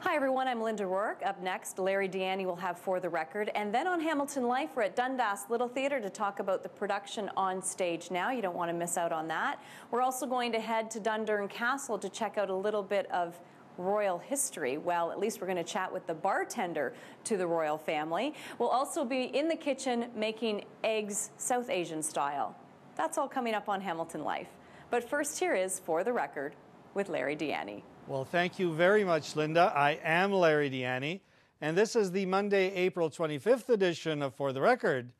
Hi everyone, I'm Linda Rourke. Up next, Larry Deanny will have For the Record, and then on Hamilton Life, we're at Dundas Little Theatre to talk about the production on stage now. You don't want to miss out on that. We're also going to head to Dundurn Castle to check out a little bit of royal history. Well, at least we're going to chat with the bartender to the royal family. We'll also be in the kitchen making eggs South Asian style. That's all coming up on Hamilton Life. But first, here is For the Record with Larry Deanny. Well, thank you very much, Linda. I am Larry Deanny, and this is the Monday, April 25th edition of For the Record.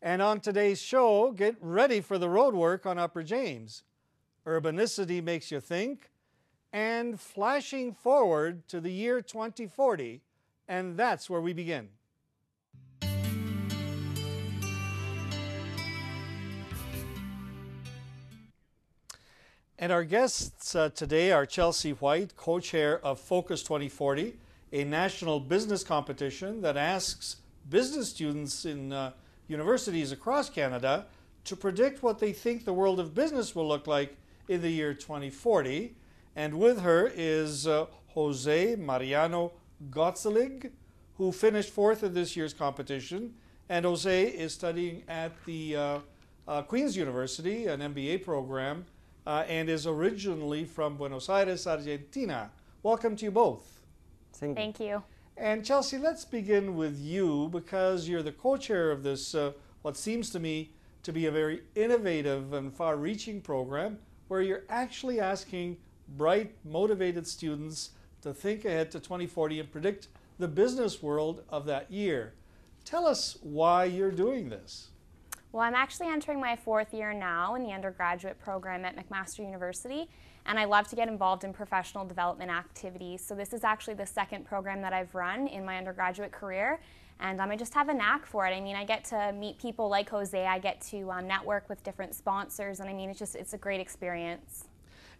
And on today's show, get ready for the roadwork on Upper James. Urbanicity makes you think, and flashing forward to the year 2040, and that's where we begin. And our guests today are Chelsea White, co-chair of Focus 2040, a national business competition that asks business students in universities across Canada to predict what they think the world of business will look like in the year 2040. And with her is Jose Mariano Gotzelig, who finished fourth in this year's competition. And Jose is studying at the Queen's University, an MBA program, and is originally from Buenos Aires, Argentina. Welcome to you both. Thank you. And Chelsea, let's begin with you because you're the co-chair of this, what seems to me to be a very innovative and far-reaching program where you're actually asking bright, motivated students to think ahead to 2040 and predict the business world of that year. Tell us why you're doing this. Well, I'm actually entering my fourth year now in the undergraduate program at McMaster University, and I love to get involved in professional development activities. So this is actually the second program that I've run in my undergraduate career, and I just have a knack for it. I mean, I get to meet people like Jose, I get to network with different sponsors, and I mean, it's a great experience.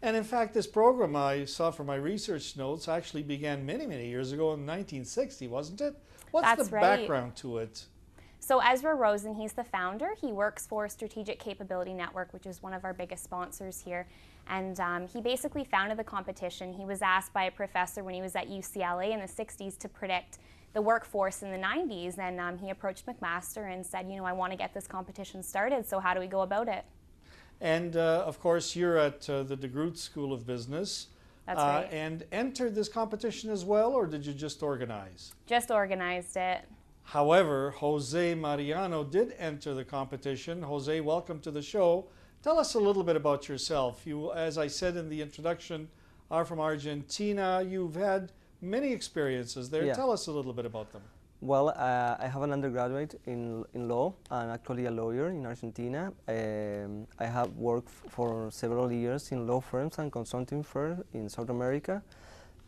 And in fact, this program I saw from my research notes actually began many, many years ago in 1960, wasn't it? What's That's the right. background to it? So Ezra Rosen, he's the founder. He works for Strategic Capability Network, which is one of our biggest sponsors here. And he basically founded the competition. He was asked by a professor when he was at UCLA in the 60s to predict the workforce in the 90s. And he approached McMaster and said, you know, I want to get this competition started, so how do we go about it? And of course, you're at the DeGroote School of Business. That's right. And entered this competition as well, or did you just organize? Just organized it. However, Jose Mariano did enter the competition. Jose, welcome to the show. Tell us a little bit about yourself. You, as I said in the introduction, are from Argentina. You've had many experiences there. Yeah. Tell us a little bit about them. Well, I have an undergraduate in law. I'm actually a lawyer in Argentina. I have worked for several years in law firms and consulting firms in South America.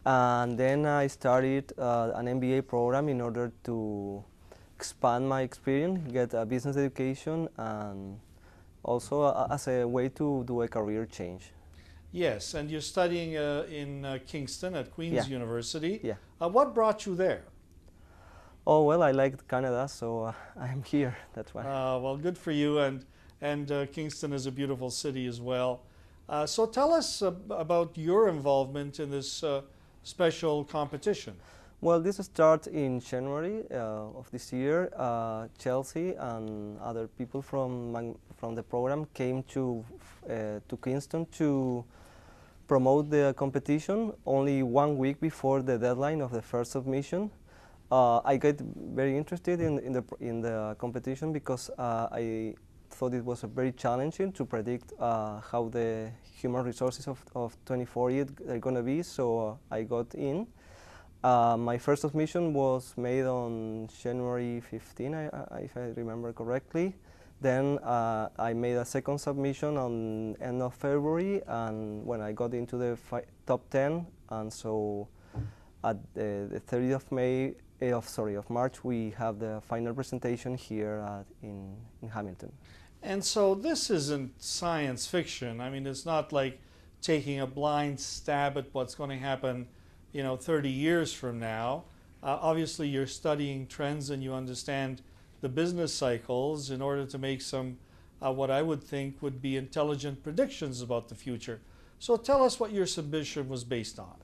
And then I started an MBA program in order to expand my experience, get a business education, and also as a way to do a career change. Yes, and you're studying in Kingston at Queen's University. Yeah. What brought you there? Oh, well, I liked Canada, so I'm here, that's why. Well, good for you, and Kingston is a beautiful city as well. So tell us about your involvement in this special competition. Well, this started in January of this year. Chelsea and other people from the program came to Kingston to promote the competition only 1 week before the deadline of the first submission. I got very interested in the competition because I thought it was very challenging to predict how the human resources of 2040 are going to be, so I got in. My first submission was made on January 15, if I remember correctly. Then I made a second submission on end of February, and when I got into the top 10, and so at the 30th of March, we have the final presentation here in Hamilton. And so this isn't science fiction. I mean, it's not like taking a blind stab at what's going to happen, 30 years from now. Obviously, you're studying trends and you understand the business cycles in order to make some, what I would think would be intelligent predictions about the future. So tell us what your submission was based on.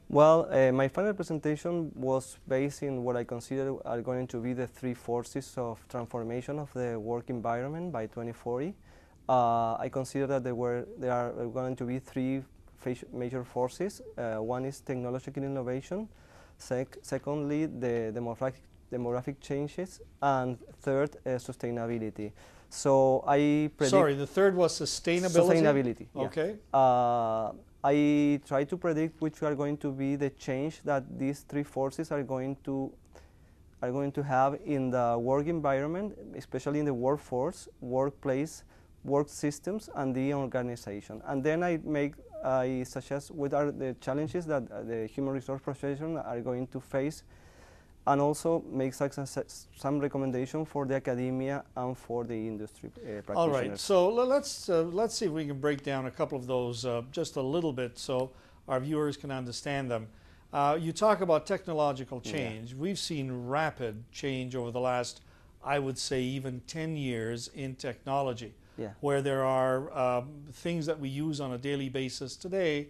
Well, my final presentation was based in what I consider are going to be the three forces of transformation of the work environment by 2040. I consider that there are going to be three major forces. One is technological innovation, secondly, the demographic changes, and third, sustainability. So I predict... Sorry, the third was sustainability? Sustainability, yeah. Okay. I try to predict which are going to be the change that these three forces are going to have in the work environment, especially in the workforce, workplace, work systems, and the organization. And then I suggest what are the challenges that the human resource profession are going to face, and also make some recommendation for the academia and for the industry practitioners. All right, so let's see if we can break down a couple of those just a little bit so our viewers can understand them. You talk about technological change. Yeah. We've seen rapid change over the last, I would say, even 10 years in technology, where there are things that we use on a daily basis today,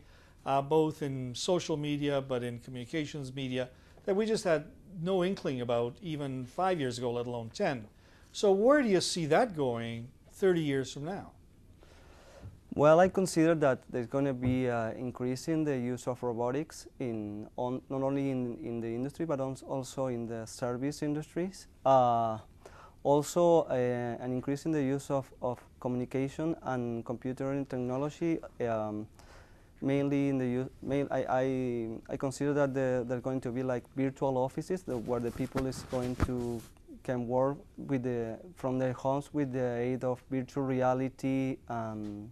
both in social media but in communications media, that we just had no inkling about even 5 years ago, let alone 10. So where do you see that going 30 years from now? Well, I consider that there's going to be increase in the use of robotics not only in the industry but also in the service industries. Also an increase in the use of communication and computer technology. Mainly in the use, I consider that they're going to be like virtual offices where the people can work from their homes with the aid of virtual reality and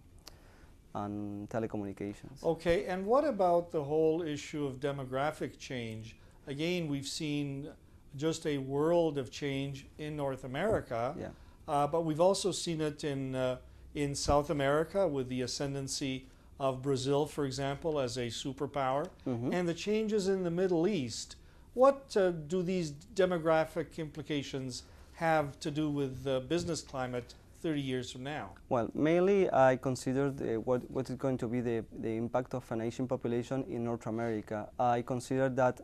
telecommunications. Okay, and what about the whole issue of demographic change? Again, we've seen just a world of change in North America, but we've also seen it in South America with the ascendancy of Brazil, for example, as a superpower, and the changes in the Middle East. What do these demographic implications have to do with the business climate 30 years from now? Well, mainly I consider what is going to be the impact of an Asian population in North America. I consider that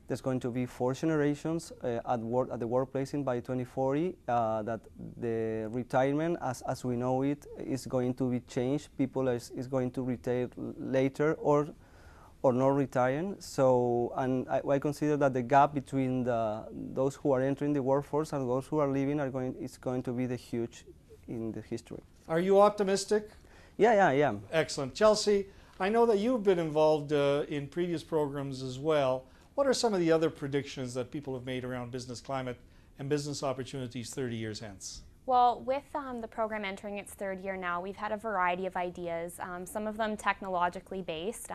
there's going to be 4 generations at the workplace by 2040, that the retirement as we know it is going to be changed. People is going to retire later or not retiring. So, and I consider that the gap between those who are entering the workforce and those who are leaving is going to be huge in the history. Are you optimistic? Yeah, I am. Excellent. Chelsea, I know that you've been involved in previous programs as well. What are some of the other predictions that people have made around business climate and business opportunities 30 years hence? Well, with the program entering its 3rd year now, we've had a variety of ideas, some of them technologically based,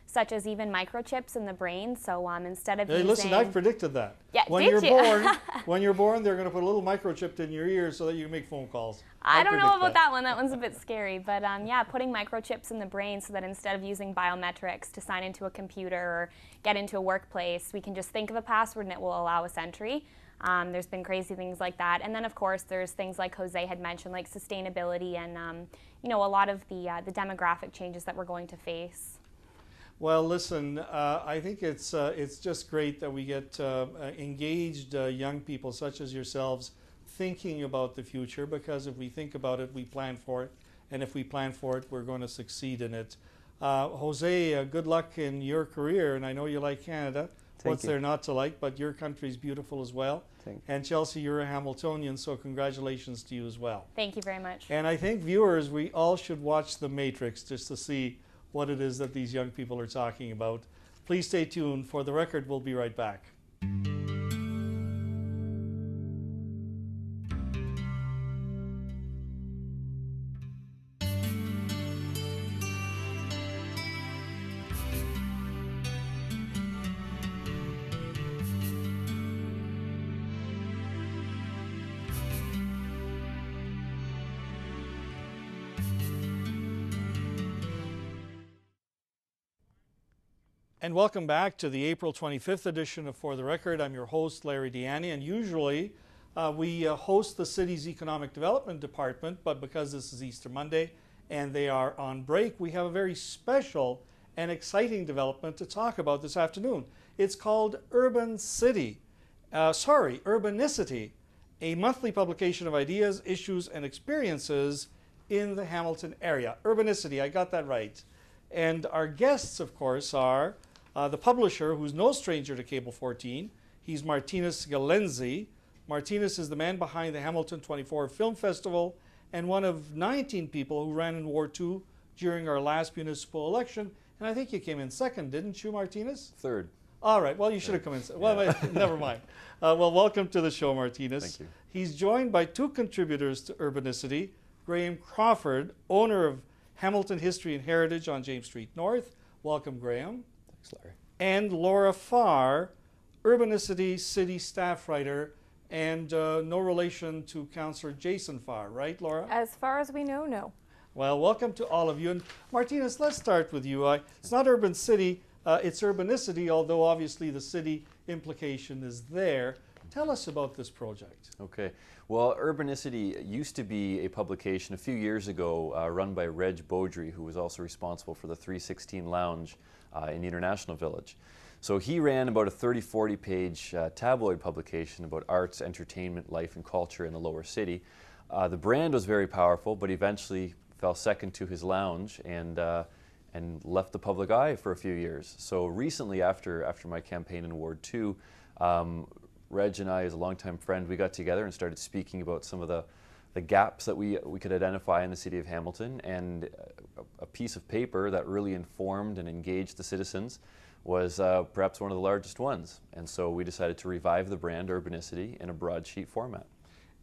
such as even microchips in the brain. So instead of using... Listen, I've predicted that. Yeah, when you're born, they're going to put a little microchip in your ear so that you can make phone calls. I don't know about that one. That one's a bit scary. But yeah, putting microchips in the brain so that instead of using biometrics to sign into a computer or get into a workplace, we can just think of a password and it will allow us entry. There's been crazy things like that. And then, of course, there's things like Jose had mentioned, like sustainability and, you know, a lot of the demographic changes that we're going to face. Well, listen, I think it's just great that we get engaged young people such as yourselves thinking about the future, because if we think about it, we plan for it. And if we plan for it, we're going to succeed in it. Jose, good luck in your career. And I know you like Canada. What's there not to like? But your country's beautiful as well. And Chelsea, you're a Hamiltonian, so congratulations to you as well. Thank you very much. And I think viewers, we all should watch The Matrix just to see what it is that these young people are talking about. Please stay tuned. For the record, we'll be right back. And welcome back to the April 25th edition of For the Record. I'm your host, Larry Deani, and usually we host the city's Economic Development Department, but because this is Easter Monday and they are on break, we have a very special and exciting development to talk about this afternoon. It's called Urbanicity, a monthly publication of ideas, issues, and experiences in the Hamilton area. Urbanicity, I got that right. And our guests, of course, are the publisher, who's no stranger to Cable 14. He's Martinez Galenzi. Martinez is the man behind the Hamilton 24 Film Festival and one of 19 people who ran in Ward 2 during our last municipal election. And I think you came in second, didn't you, Martinez? Third. All right, well, you should have come in. Well, never mind. Well, welcome to the show, Martinez. Thank you. He's joined by two contributors to Urbanicity, Graham Crawford, owner of Hamilton History and Heritage on James Street North. Welcome, Graham. Thanks, Larry. And Laura Farr, Urbanicity city staff writer, and no relation to Councillor Jason Farr, right, Laura? As far as we know, no. Well, welcome to all of you. And Martinez, let's start with you. It's not Urban City, it's Urbanicity, although obviously the city implication is there. Tell us about this project. Okay. Well, Urbanicity used to be a publication a few years ago run by Reg Beaudry, who was also responsible for the 316 Lounge in the International Village. So he ran about a 30-40 page tabloid publication about arts, entertainment, life, and culture in the lower city. The brand was very powerful, but eventually fell second to his lounge and left the public eye for a few years. So recently, after my campaign in Ward 2, Reg and I, as a longtime friend, we got together and started speaking about some of the gaps that we could identify in the city of Hamilton, and a piece of paper that really informed and engaged the citizens was perhaps one of the largest ones. And so we decided to revive the brand Urbanicity in a broadsheet format.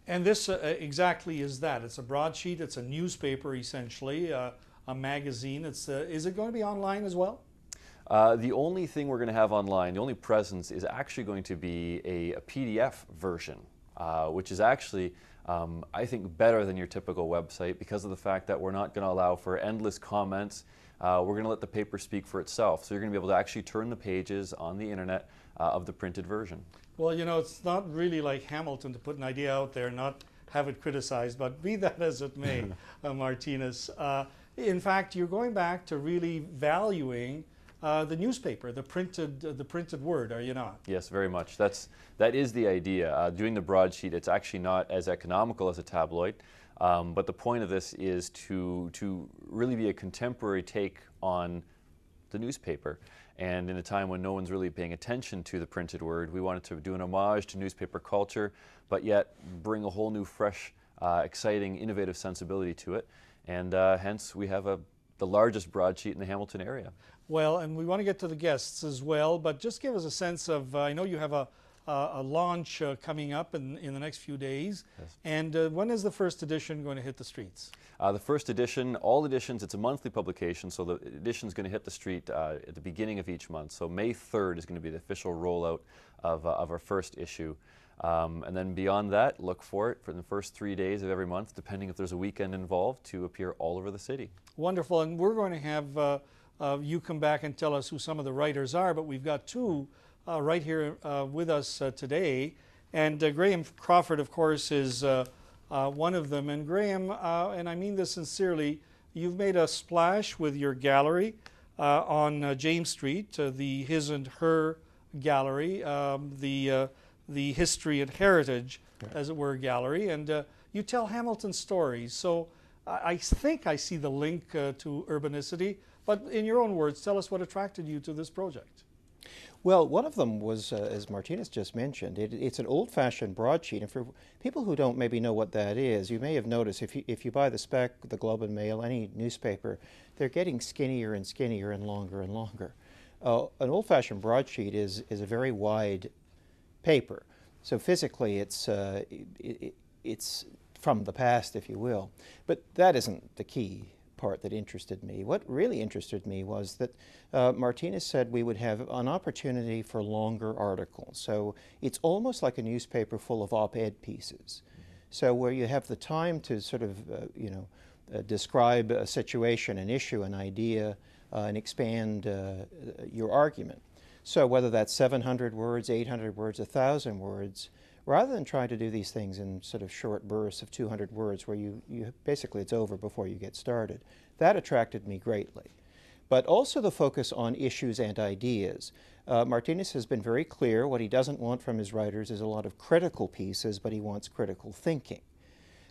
And this exactly is that. It's a broadsheet, it's a newspaper essentially, a magazine. Is it going to be online as well? The only thing we're going to have online, the only presence, is actually going to be a PDF version, which is actually, I think, better than your typical website because of the fact that we're not going to allow for endless comments. We're going to let the paper speak for itself. So you're going to be able to actually turn the pages on the internet of the printed version. Well, you know, it's not really like Hamilton to put an idea out there and not have it criticized, but be that as it may, Martinez. In fact, you're going back to really valuing the newspaper, the printed word, are you not? Yes, very much. That is the idea. Doing the broadsheet, it's actually not as economical as a tabloid, but the point of this is to really be a contemporary take on the newspaper. And in a time when no one's really paying attention to the printed word, we wanted to do an homage to newspaper culture, but yet bring a whole new, fresh, exciting, innovative sensibility to it. And hence, we have the largest broadsheet in the Hamilton area. Well, and we want to get to the guests as well, but just give us a sense of, I know you have a launch coming up in the next few days. Yes. And when is the first edition going to hit the streets? The first edition, all editions, it's a monthly publication, so the edition is going to hit the street at the beginning of each month. So May 3rd is going to be the official rollout of our first issue. And then beyond that, look for it for the first 3 days of every month, depending if there's a weekend involved, to appear all over the city. Wonderful. And we're going to have you come back and tell us who some of the writers are, but we've got two right here with us today. And Graham Crawford, of course, is one of them. And Graham, and I mean this sincerely, you've made a splash with your gallery on James Street, the His and Her Gallery, the History and Heritage, as it were, gallery. And you tell Hamilton stories. So I think I see the link to Urbanicity. But in your own words, tell us what attracted you to this project. Well, one of them was, as Martinez just mentioned, it's an old-fashioned broadsheet. And for people who don't maybe know what that is, you may have noticed if you buy the Spec, the Globe and Mail, any newspaper, they're getting skinnier and skinnier and longer and longer. An old-fashioned broadsheet is a very wide paper. So physically, it's from the past, if you will. But that isn't the key part that interested me. What really interested me was that Martinez said we would have an opportunity for longer articles. So it's almost like a newspaper full of op-ed pieces. So where you have the time to sort of, describe a situation, an issue, an idea, and expand your argument. So whether that's 700 words, 800 words, 1,000 words, rather than trying to do these things in sort of short bursts of 200 words where you basically it's over before you get started. That attracted me greatly. but also the focus on issues and ideas. Martinez has been very clear. What he doesn't want from his writers is a lot of critical pieces, but he wants critical thinking.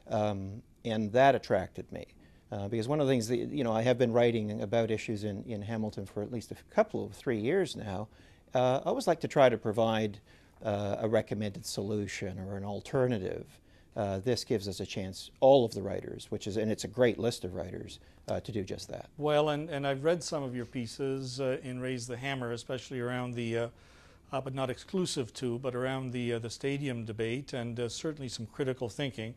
And that attracted me. Because one of the things that, you know, I have been writing about issues in Hamilton for at least a couple of 3 years now. I always like to try to provide a recommended solution or an alternative. This gives us a chance, all of the writers, and it's a great list of writers, to do just that. Well, and I've read some of your pieces in Raise the Hammer, especially around the, but not exclusive to, but around the stadium debate, and certainly some critical thinking.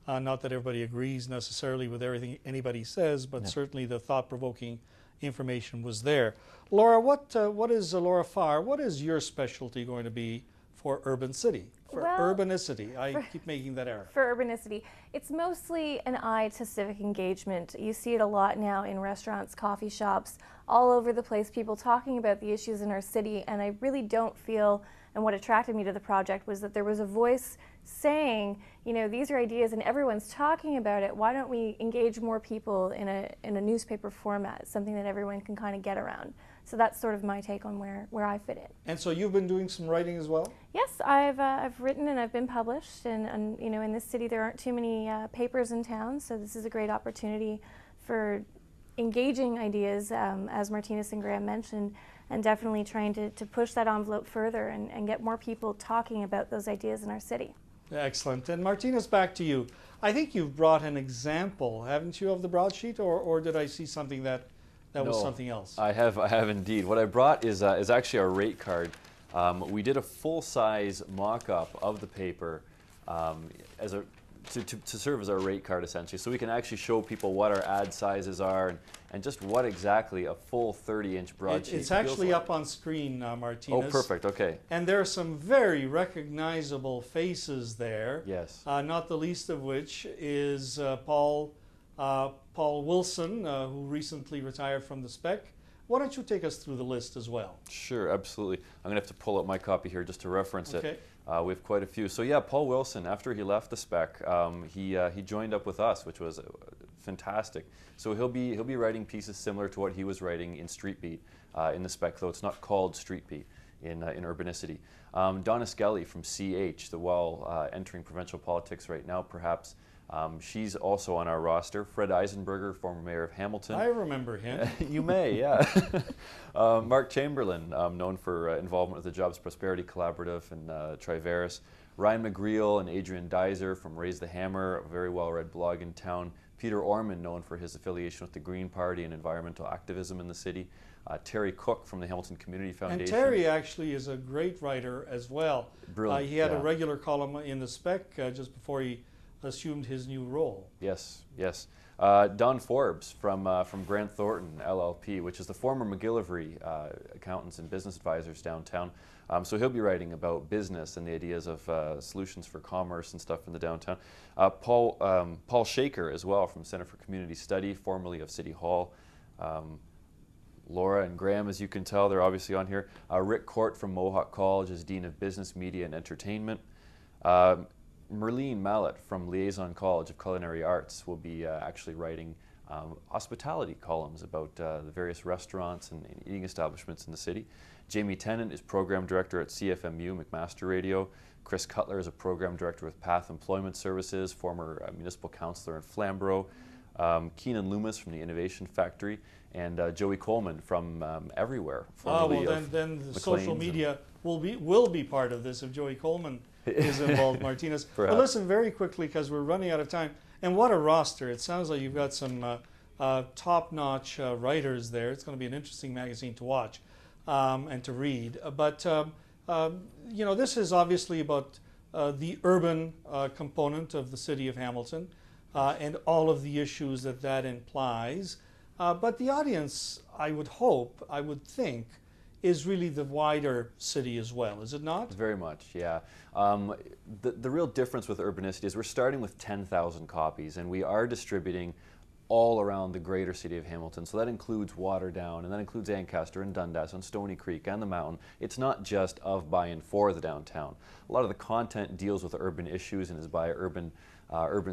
Not that everybody agrees necessarily with everything anybody says, but certainly the thought-provoking information was there. Laura, what is Laura Farr? What is your specialty going to be for Urbanicity? For Urbanicity, I keep making that error. For Urbanicity, it's mostly an eye to civic engagement. You see it a lot now in restaurants, coffee shops, all over the place, people talking about the issues in our city, and I really don't feel, and what attracted me to the project was that there was a voice saying, you know, these are ideas and everyone's talking about it, why don't we engage more people in a newspaper format, something that everyone can kind of get around. So that's sort of my take on where I fit in. And so you've been doing some writing as well? Yes, I've written and I've been published, and you know, in this city there aren't too many papers in town, so this is a great opportunity for engaging ideas, as Martinez and Graham mentioned, and definitely trying to push that envelope further and get more people talking about those ideas in our city. Excellent. And Martinez, back to you. I think you've brought an example, haven't you, of the broadsheet, or did I see something that was something else? I have indeed. What I brought is actually our rate card. We did a full-size mock-up of the paper to serve as our rate card, essentially, so we can actually show people what our ad sizes are and just what exactly a full 30-inch broadsheet It's actually feels like. up on screen, Martinez. Oh, perfect. Okay. And there are some very recognizable faces there. Yes. Not the least of which is Paul Wilson, who recently retired from the Spec. Why don't you take us through the list as well? Sure, absolutely. I'm going to have to pull up my copy here just to reference Okay. it. We have quite a few. So yeah, Paul Wilson, after he left the Spec, he joined up with us, which was fantastic. So he'll be writing pieces similar to what he was writing in Street Beat in the Spec, though it's not called Street Beat in Urbanicity. Donna Skelly from CH, while entering provincial politics right now, perhaps. She's also on our roster. Fred Eisenberger, former mayor of Hamilton. I remember him. You may, yeah. Mark Chamberlain, known for involvement with the Jobs Prosperity Collaborative and Triveris. Ryan McGreal and Adrian Dizer from Raise the Hammer, a very well-read blog in town. Peter Orman, known for his affiliation with the Green Party and environmental activism in the city. Terry Cook from the Hamilton Community Foundation. And Terry actually is a great writer as well. Brilliant. He had a regular column in the Spec just before he assumed his new role. Yes, yes. Don Forbes from Grant Thornton LLP, which is the former McGillivray accountants and business advisors downtown. So he'll be writing about business and the ideas of solutions for commerce and stuff in the downtown. Paul Shaker as well from Center for Community Study, formerly of City Hall. Laura and Graham, as you can tell, they're obviously on here. Rick Court from Mohawk College as Dean of Business, Media and Entertainment. Merlene Mallet from Liaison College of Culinary Arts will be actually writing hospitality columns about the various restaurants and eating establishments in the city. Jamie Tennant is Program Director at CFMU, McMaster Radio. Chris Cutler is a Program Director with Path Employment Services, former Municipal Councillor in Flamborough. Keenan Loomis from the Innovation Factory, and Joey Coleman from Everywhere. Well, then the social media will be part of this if Joey Coleman is involved, Martinez. But listen, very quickly, because we're running out of time, and what a roster. It sounds like you've got some top-notch writers there. It's going to be an interesting magazine to watch and to read. But, you know, this is obviously about the urban component of the city of Hamilton and all of the issues that implies. But the audience, I would think, is really the wider city as well, is it not? Very much, yeah. The real difference with Urbanicity is we're starting with 10,000 copies, and we are distributing all around the greater city of Hamilton. So that includes Waterdown, and that includes Ancaster and Dundas and Stony Creek and the Mountain. It's not just of, by, and for the downtown. A lot of the content deals with urban issues and is by urban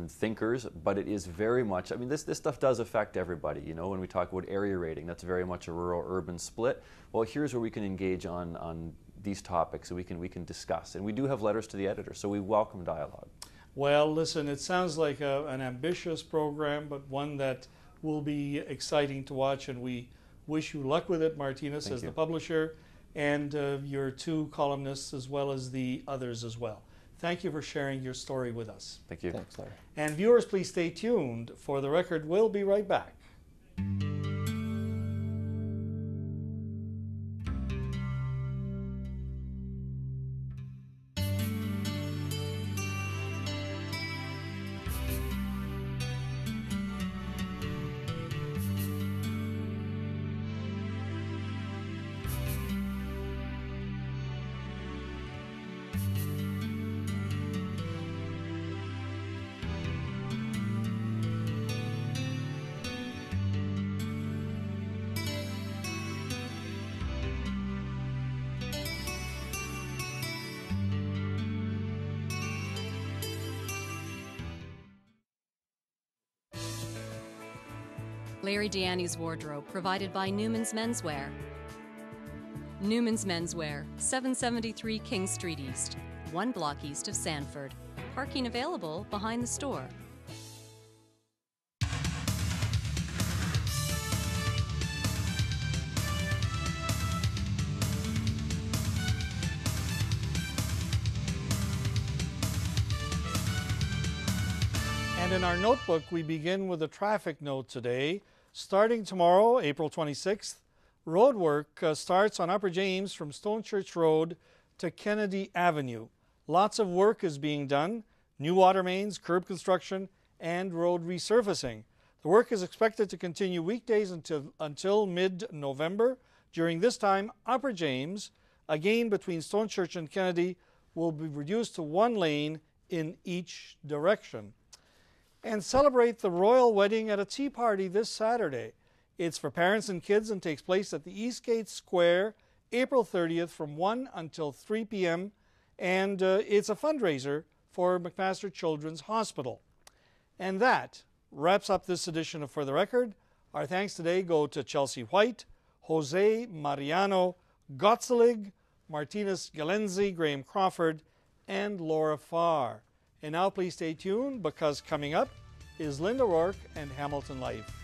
thinkers, but it is very much, I mean, this stuff does affect everybody. You know, when we talk about area rating, that's very much a rural-urban split. Well, here's where we can engage on these topics, and we can discuss. And we do have letters to the editor, so we welcome dialogue. Well, listen, it sounds like an ambitious program, but one that will be exciting to watch, and we wish you luck with it, Martinez, as the publisher, and your two columnists, as well as the others as well. Thank you for sharing your story with us. Thank you. Thanks, Larry. And viewers, please stay tuned. For the Record, we'll be right back. Larry Deanne's wardrobe, provided by Newman's Menswear. Newman's Menswear, 773 King Street East, 1 block east of Sanford. Parking available behind the store. And in our notebook, we begin with a traffic note today. Starting tomorrow, April 26th, roadwork starts on Upper James from Stone Church Road to Kennedy Avenue. Lots of work is being done, new water mains, curb construction, and road resurfacing. The work is expected to continue weekdays until mid-November. During this time, Upper James, again between Stone Church and Kennedy, will be reduced to 1 lane in each direction. And celebrate the royal wedding at a tea party this Saturday. It's for parents and kids and takes place at the Eastgate Square, April 30th from 1 until 3 p.m. And it's a fundraiser for McMaster Children's Hospital. And that wraps up this edition of For the Record. Our thanks today go to Chelsea White, Jose Mariano Gottselig, Martinez Galenzi, Graham Crawford, and Laura Farr. And now please stay tuned, because coming up is Linda Rourke and Hamilton Life.